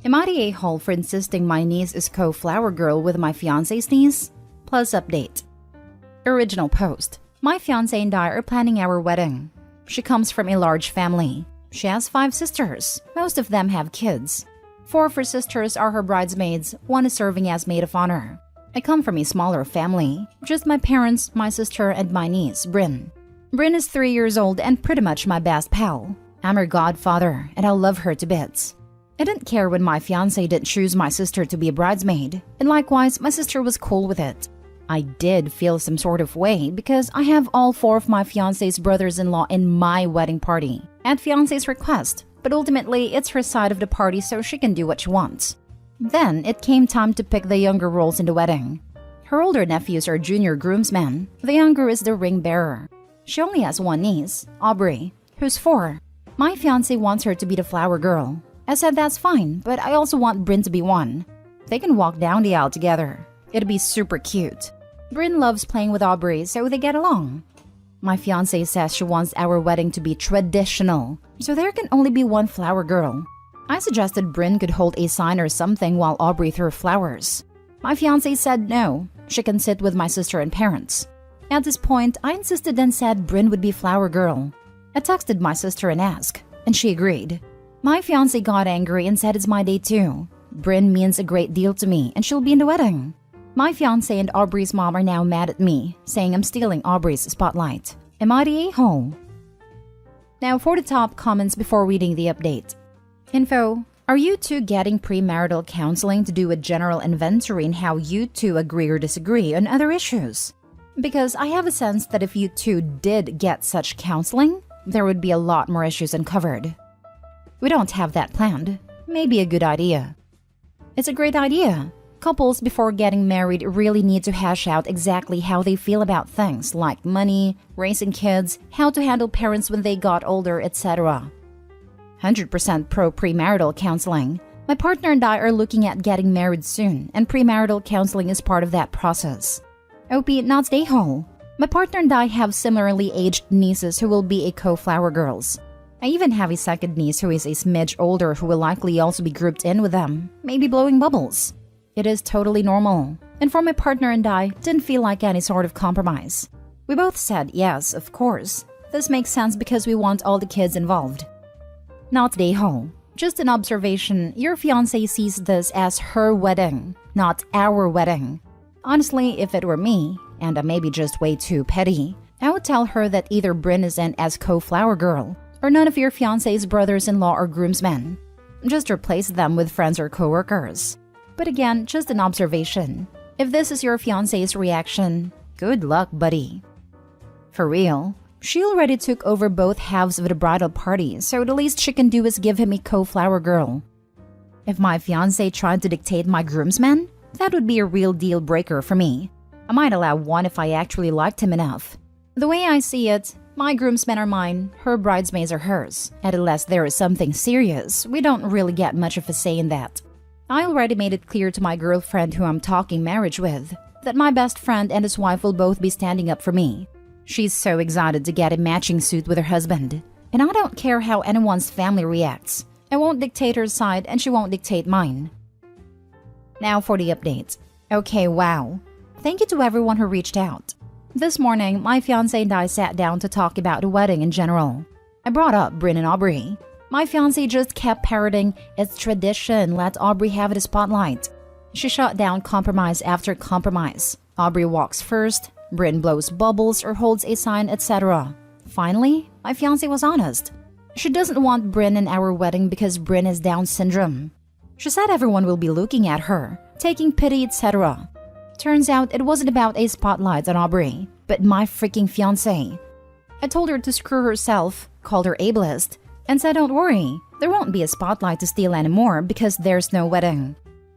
Am I the a-hole for insisting my niece is co-flower girl with my fiancé's niece? Plus update. Original post. My fiancé and I are planning our wedding. She comes from a large family. She has 5 sisters. Most of them have kids. 4 of her sisters are her bridesmaids, 1 is serving as maid of honor. I come from a smaller family. Just my parents, my sister, and my niece, Bryn. Bryn is 3 years old and pretty much my best pal. I'm her godfather, and I love her to bits. I didn't care when my fiancé didn't choose my sister to be a bridesmaid, and likewise, my sister was cool with it. I did feel some sort of way because I have all 4 of my fiancé's brothers-in-law in my wedding party, at fiancé's request, but ultimately it's her side of the party so she can do what she wants. Then it came time to pick the younger roles in the wedding. Her older nephews are junior groomsmen, the younger is the ring bearer. She only has 1 niece, Aubrey, who's 4. My fiancé wants her to be the flower girl. I said that's fine, but I also want Bryn to be one. They can walk down the aisle together. It'd be super cute. Bryn loves playing with Aubrey, so they get along. My fiancé says she wants our wedding to be traditional, so there can only be 1 flower girl. I suggested Bryn could hold a sign or something while Aubrey threw flowers. My fiancé said no, she can sit with my sister and parents. At this point, I insisted and said Bryn would be flower girl. I texted my sister and asked, and she agreed. My fiancé got angry and said it's my day too. Bryn means a great deal to me and she'll be in the wedding. My fiancé and Aubrey's mom are now mad at me, saying I'm stealing Aubrey's spotlight. Am I the a-hole? Now for the top comments before reading the update. Info. Are you two getting premarital counseling to do a general inventory in how you two agree or disagree on other issues? Because I have a sense that if you two did get such counseling, there would be a lot more issues uncovered. We don't have that planned. Maybe a good idea. It's a great idea. Couples before getting married really need to hash out exactly how they feel about things like money, raising kids, how to handle parents when they got older, etc. 100% pro premarital counseling. My partner and I are looking at getting married soon, and premarital counseling is part of that process. OP, not stay home. My partner and I have similarly aged nieces who will be a co-flower girls. I even have a second niece who is a smidge older who will likely also be grouped in with them, maybe blowing bubbles. It is totally normal, and for my partner and I, didn't feel like any sort of compromise. We both said yes, of course. This makes sense because we want all the kids involved. Not day home. Just an observation, your fiancé sees this as her wedding, not our wedding. Honestly, if it were me, and I may be just way too petty, I would tell her that either Bryn is in as co-flower girl, or none of your fiancé's brothers-in-law or groomsmen. Just replace them with friends or co-workers. But again, just an observation. If this is your fiancé's reaction, good luck, buddy. For real, she already took over both halves of the bridal party, so the least she can do is give him a co-flower girl. If my fiancé tried to dictate my groomsmen, that would be a real deal breaker for me. I might allow one if I actually liked him enough. The way I see it, my groomsmen are mine, her bridesmaids are hers, and unless there is something serious, we don't really get much of a say in that. I already made it clear to my girlfriend who I'm talking marriage with, that my best friend and his wife will both be standing up for me. She's so excited to get a matching suit with her husband, and I don't care how anyone's family reacts. I won't dictate her side and she won't dictate mine. Now for the update. Okay, wow. Thank you to everyone who reached out. This morning, my fiancé and I sat down to talk about the wedding in general. I brought up Bryn and Aubrey. My fiancé just kept parroting, "It's tradition, let Aubrey have the spotlight." She shot down compromise after compromise. Aubrey walks first, Bryn blows bubbles or holds a sign, etc. Finally, my fiancé was honest. She doesn't want Bryn in our wedding because Bryn has Down syndrome. She said everyone will be looking at her, taking pity, etc. Turns out it wasn't about a spotlight on Aubrey, but my freaking fiancé. I told her to screw herself, called her ableist, and said don't worry, there won't be a spotlight to steal anymore because there's no wedding.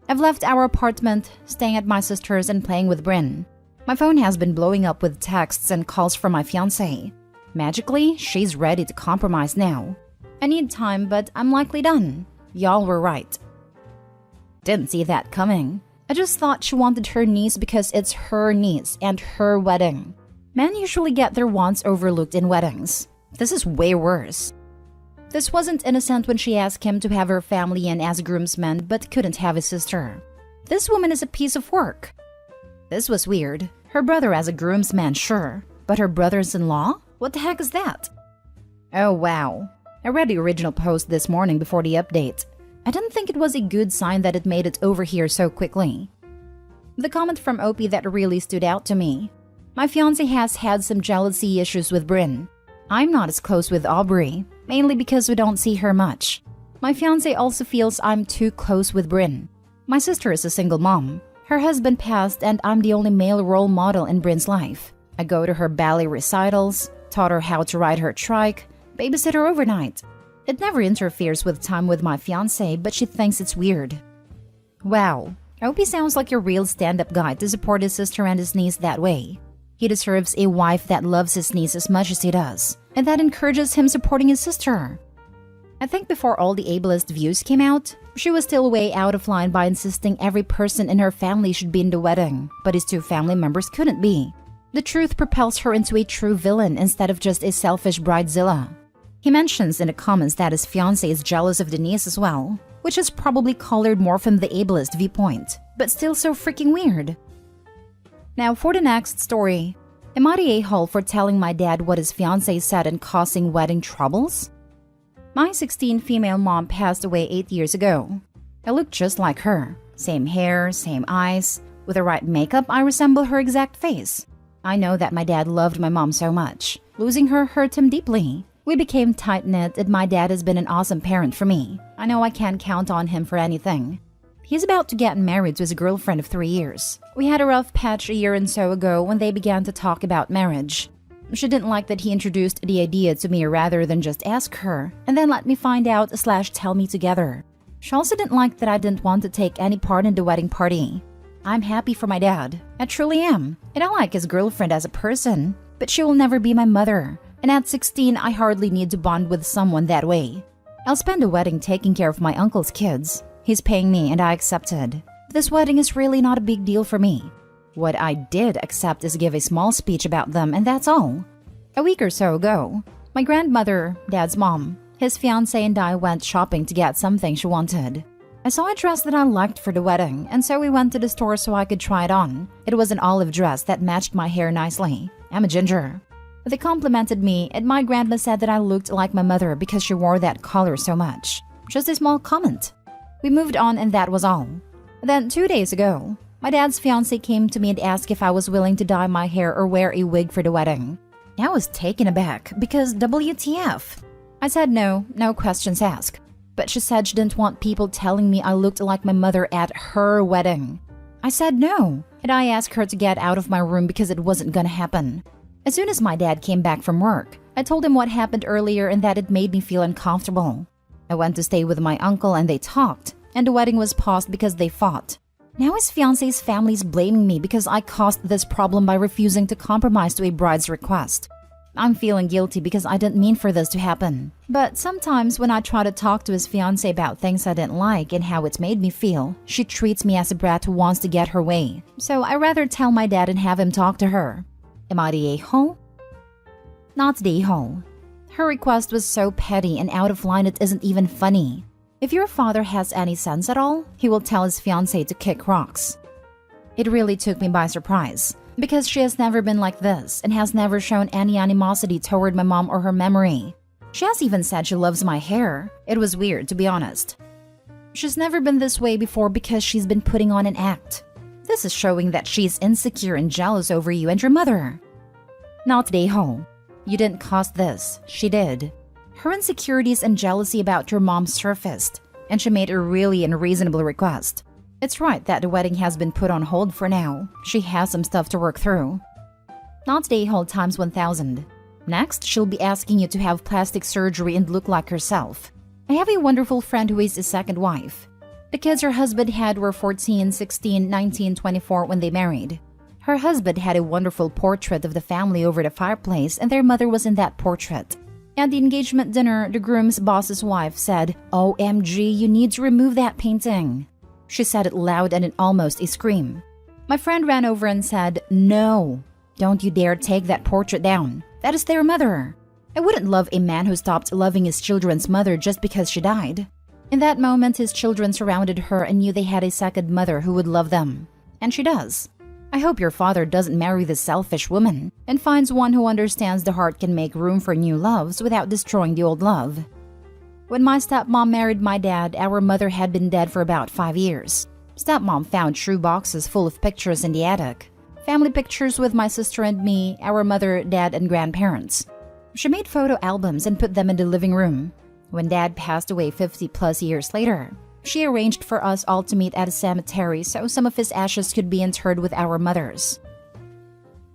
I've left our apartment, staying at my sister's and playing with Bryn. My phone has been blowing up with texts and calls from my fiancé. Magically, she's ready to compromise now. I need time, but I'm likely done. Y'all were right. Didn't see that coming. I just thought she wanted her niece because it's her niece and her wedding. Men usually get their wants overlooked in weddings. This is way worse. This wasn't innocent when she asked him to have her family in as groomsmen but couldn't have his sister. This woman is a piece of work. This was weird. Her brother as a groomsman, sure. But her brothers-in-law? What the heck is that? Oh wow. I read the original post this morning before the update. I didn't think it was a good sign that it made it over here so quickly. The comment from Opie that really stood out to me. My fiancé has had some jealousy issues with Bryn. I'm not as close with Aubrey, mainly because we don't see her much. My fiancé also feels I'm too close with Bryn. My sister is a single mom. Her husband passed and I'm the only male role model in Bryn's life. I go to her ballet recitals, taught her how to ride her trike, babysit her overnight. It never interferes with time with my fiancé, but she thinks it's weird. Wow, Opie sounds like a real stand-up guy to support his sister and his niece that way. He deserves a wife that loves his niece as much as he does, and that encourages him supporting his sister. I think before all the ableist views came out, she was still way out of line by insisting every person in her family should be in the wedding, but his two family members couldn't be. The truth propels her into a true villain instead of just a selfish bridezilla. He mentions in the comments that his fiancé is jealous of Denise as well, which is probably colored more from the ableist viewpoint, but still so freaking weird. Now for the next story. Am I the a-hole for telling my dad what his fiancé said and causing wedding troubles? My 16 female mom passed away 8 years ago. I look just like her. Same hair, same eyes. With the right makeup, I resemble her exact face. I know that my dad loved my mom so much. Losing her hurt him deeply. We became tight-knit and my dad has been an awesome parent for me. I know I can't count on him for anything. He's about to get married to his girlfriend of 3 years. We had a rough patch a year and so ago when they began to talk about marriage. She didn't like that he introduced the idea to me rather than just ask her, and then let me find out/tell me together. She also didn't like that I didn't want to take any part in the wedding party. I'm happy for my dad. I truly am. And I like his girlfriend as a person, but she will never be my mother. And at 16, I hardly need to bond with someone that way. I'll spend the wedding taking care of my uncle's kids. He's paying me and I accepted. This wedding is really not a big deal for me. What I did accept is give a small speech about them and that's all. A week or so ago, my grandmother, Dad's mom, his fiancé and I went shopping to get something she wanted. I saw a dress that I liked for the wedding and so we went to the store so I could try it on. It was an olive dress that matched my hair nicely. I'm a ginger. They complimented me and my grandma said that I looked like my mother because she wore that color so much. Just a small comment. We moved on and that was all. Then 2 days ago, my dad's fiancé came to me and asked if I was willing to dye my hair or wear a wig for the wedding. I was taken aback because WTF? I said no questions asked. But she said she didn't want people telling me I looked like my mother at her wedding. I said no, and I asked her to get out of my room because it wasn't gonna happen. As soon as my dad came back from work, I told him what happened earlier and that it made me feel uncomfortable. I went to stay with my uncle and they talked, and the wedding was paused because they fought. Now his fiancé's family is blaming me because I caused this problem by refusing to compromise to a bride's request. I'm feeling guilty because I didn't mean for this to happen. But sometimes when I try to talk to his fiancé about things I didn't like and how it's made me feel, she treats me as a brat who wants to get her way. So I rather tell my dad and have him talk to her. Am I the a-hole? Not the a-hole. Her request was so petty and out of line it isn't even funny. If your father has any sense at all, he will tell his fiancé to kick rocks. It really took me by surprise, because she has never been like this and has never shown any animosity toward my mom or her memory. She has even said she loves my hair. It was weird, to be honest. She's never been this way before because she's been putting on an act. This is showing that she's insecure and jealous over you and your mother. Not the a-hole. You didn't cause this. She did. Her insecurities and jealousy about your mom surfaced, and she made a really unreasonable request. It's right that the wedding has been put on hold for now. She has some stuff to work through. Not the a-hole times 1,000. Next, she'll be asking you to have plastic surgery and look like herself. I have a wonderful friend who is a second wife. The kids her husband had were 14, 16, 19, 24 when they married. Her husband had a wonderful portrait of the family over the fireplace and their mother was in that portrait. At the engagement dinner, the groom's boss's wife said, "OMG, you need to remove that painting." She said it loud and in almost a scream. My friend ran over and said, "No, don't you dare take that portrait down. That is their mother." I wouldn't love a man who stopped loving his children's mother just because she died. In that moment, his children surrounded her and knew they had a second mother who would love them. And she does. I hope your father doesn't marry this selfish woman and finds one who understands the heart can make room for new loves without destroying the old love. When my stepmom married my dad, our mother had been dead for about 5 years. Stepmom found shoe boxes full of pictures in the attic. Family pictures with my sister and me, our mother, dad, and grandparents. She made photo albums and put them in the living room. When Dad passed away 50+ years later, she arranged for us all to meet at a cemetery so some of his ashes could be interred with our mothers.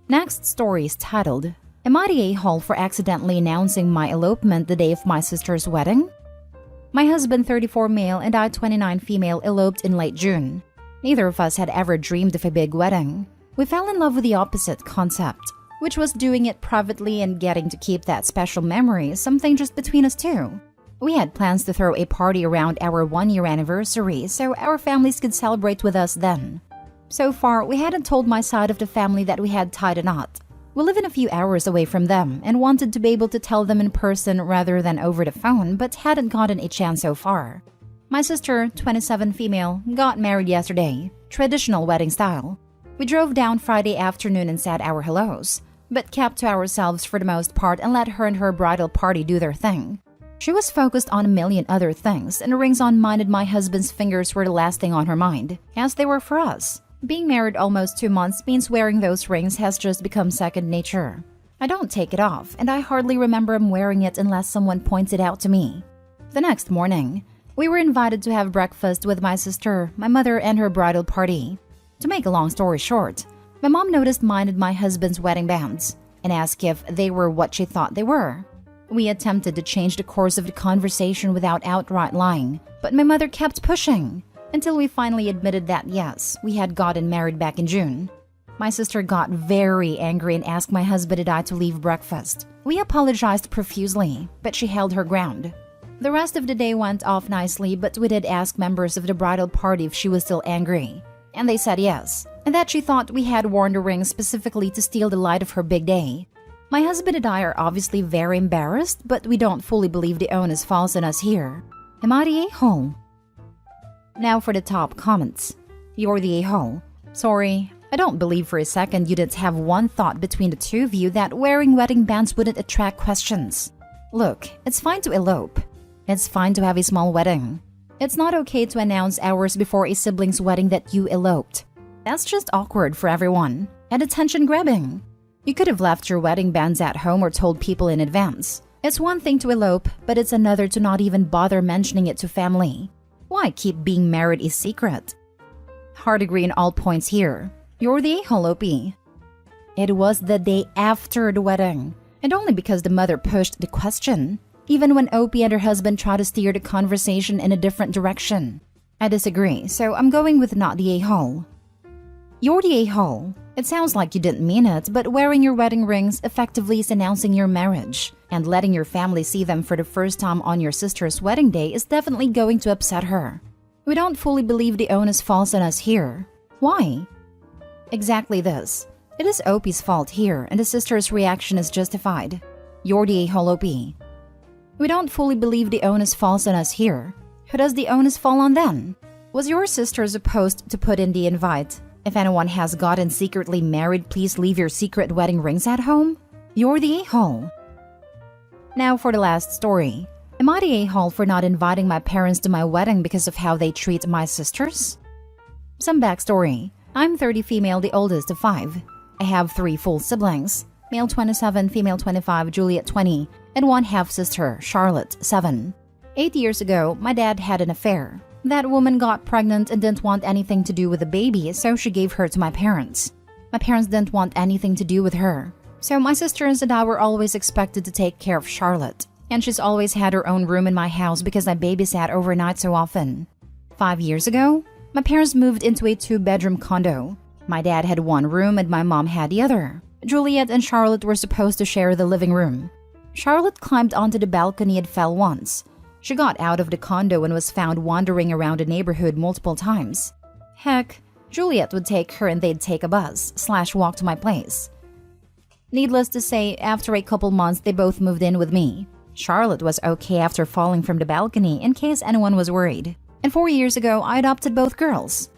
Next story is titled, Am I the a-hole for accidentally announcing my elopement the day of my sister's wedding? My husband, 34 male, and I, 29 female, eloped in late June. Neither of us had ever dreamed of a big wedding. We fell in love with the opposite concept, which was doing it privately and getting to keep that special memory, something just between us two. We had plans to throw a party around our 1-year anniversary so our families could celebrate with us then. So far, we hadn't told my side of the family that we had tied a knot. We live in a few hours away from them and wanted to be able to tell them in person rather than over the phone, but hadn't gotten a chance so far. My sister, 27 female, got married yesterday, traditional wedding style. We drove down Friday afternoon and said our hellos, but kept to ourselves for the most part and let her and her bridal party do their thing. She was focused on a million other things, and rings on mine and my husband's fingers were the last thing on her mind, as they were for us. Being married almost 2 months means wearing those rings has just become second nature. I don't take it off, and I hardly remember him wearing it unless someone points it out to me. The next morning, we were invited to have breakfast with my sister, my mother, and her bridal party. To make a long story short, my mom noticed mine and my husband's wedding bands and asked if they were what she thought they were. We attempted to change the course of the conversation without outright lying, but my mother kept pushing until we finally admitted that yes, we had gotten married back in June. My sister got very angry and asked my husband and I to leave breakfast. We apologized profusely, but she held her ground. The rest of the day went off nicely, but we did ask members of the bridal party if she was still angry, and they said yes, and that she thought we had worn the ring specifically to steal the light of her big day. My husband and I are obviously very embarrassed, but we don't fully believe the onus falls on us here. Am I the a-hole? Now for the top comments. You're the a-hole. Sorry, I don't believe for a second you didn't have one thought between the two of you that wearing wedding bands wouldn't attract questions. Look, it's fine to elope. It's fine to have a small wedding. It's not okay to announce hours before a sibling's wedding that you eloped. That's just awkward for everyone, and attention-grabbing. You could have left your wedding bands at home or told people in advance. It's one thing to elope, but it's another to not even bother mentioning it to family. Why keep being married a secret? Hard agree in all points here. You're the a-hole, OP. It was the day after the wedding, and only because the mother pushed the question, even when OP and her husband tried to steer the conversation in a different direction. I disagree, so I'm going with not the a-hole. You're the a-hole. It sounds like you didn't mean it, but wearing your wedding rings effectively is announcing your marriage, and letting your family see them for the first time on your sister's wedding day is definitely going to upset her. We don't fully believe the onus falls on us here. Why? Exactly this. It is OP's fault here, and the sister's reaction is justified. You're the a-hole, OP. We don't fully believe the onus falls on us here. Who does the onus fall on then? Was your sister supposed to put in the invite? If anyone has gotten secretly married, please leave your secret wedding rings at home? You're the a-hole. Now for the last story. Am I the a-hole for not inviting my parents to my wedding because of how they treat my sisters? Some backstory. I'm 30 female, the oldest of 5. I have 3 full siblings. Male 27, female 25, Juliet 20, and 1 half-sister, Charlotte, 7. 8 years ago, my dad had an affair. That woman got pregnant and didn't want anything to do with the baby, so she gave her to my parents. My parents didn't want anything to do with her, so my sisters and I were always expected to take care of Charlotte, and she's always had her own room in my house because I babysat overnight so often. 5 years ago, my parents moved into a 2-bedroom condo. My dad had 1 room and my mom had the other. Juliet and Charlotte were supposed to share the living room. Charlotte climbed onto the balcony and fell once. She got out of the condo and was found wandering around the neighborhood multiple times. Heck, Juliet would take her and they'd take a bus/walk to my place. Needless to say, after a couple months, they both moved in with me. Charlotte was okay after falling from the balcony in case anyone was worried. And 4 years ago, I adopted both girls.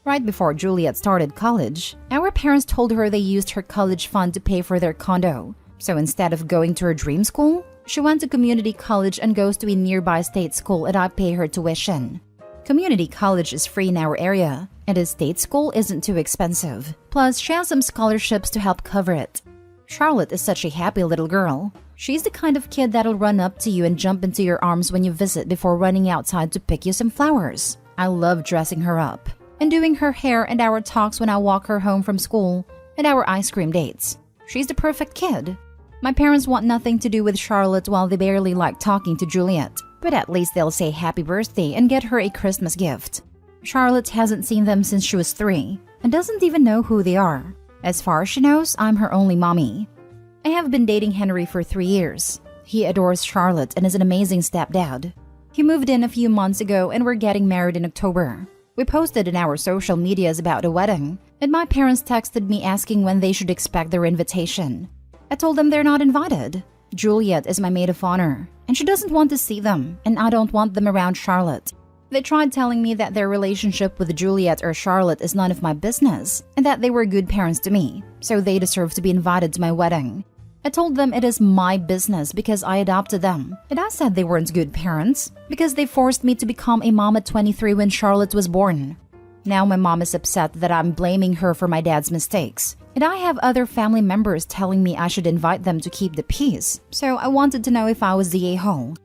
Right before Juliet started college, our parents told her they used her college fund to pay for their condo. So instead of going to her dream school, she went to community college and goes to a nearby state school and I pay her tuition. Community college is free in our area, and a state school isn't too expensive. Plus, she has some scholarships to help cover it. Charlotte is such a happy little girl. She's the kind of kid that'll run up to you and jump into your arms when you visit before running outside to pick you some flowers. I love dressing her up and doing her hair and our talks when I walk her home from school and our ice cream dates. She's the perfect kid. My parents want nothing to do with Charlotte while they barely like talking to Juliet, but at least they'll say happy birthday and get her a Christmas gift. Charlotte hasn't seen them since she was 3 and doesn't even know who they are. As far as she knows, I'm her only mommy. I have been dating Henry for 3 years. He adores Charlotte and is an amazing stepdad. He moved in a few months ago and we're getting married in October. We posted in our social medias about the wedding, and my parents texted me asking when they should expect their invitation. I told them they're not invited. Juliet is my maid of honor, and she doesn't want to see them, and I don't want them around Charlotte. They tried telling me that their relationship with Juliet or Charlotte is none of my business, and that they were good parents to me, so they deserve to be invited to my wedding. I told them it is my business because I adopted them, and I said they weren't good parents because they forced me to become a mom at 23 when Charlotte was born. Now my mom is upset that I'm blaming her for my dad's mistakes, and I have other family members telling me I should invite them to keep the peace, so I wanted to know if I was the a-hole.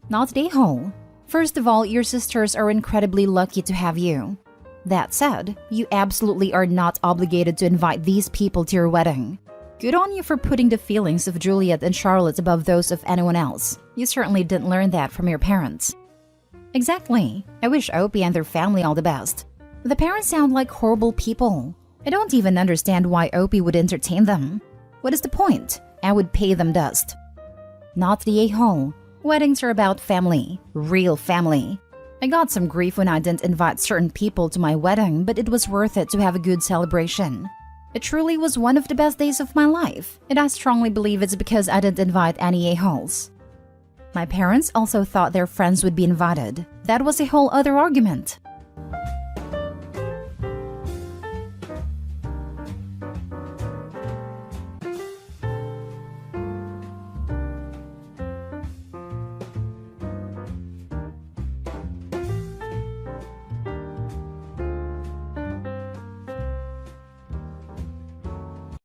Not the a-hole. First of all, your sisters are incredibly lucky to have you. That said, you absolutely are not obligated to invite these people to your wedding. Good on you for putting the feelings of Juliet and Charlotte above those of anyone else. You certainly didn't learn that from your parents. Exactly. I wish Opie and their family all the best. The parents sound like horrible people. I don't even understand why Opie would entertain them. What is the point? I would pay them dust. Not the a-hole. Weddings are about family. Real family. I got some grief when I didn't invite certain people to my wedding, but it was worth it to have a good celebration. It truly was one of the best days of my life, and I strongly believe it's because I didn't invite any a-holes. My parents also thought their friends would be invited. That was a whole other argument.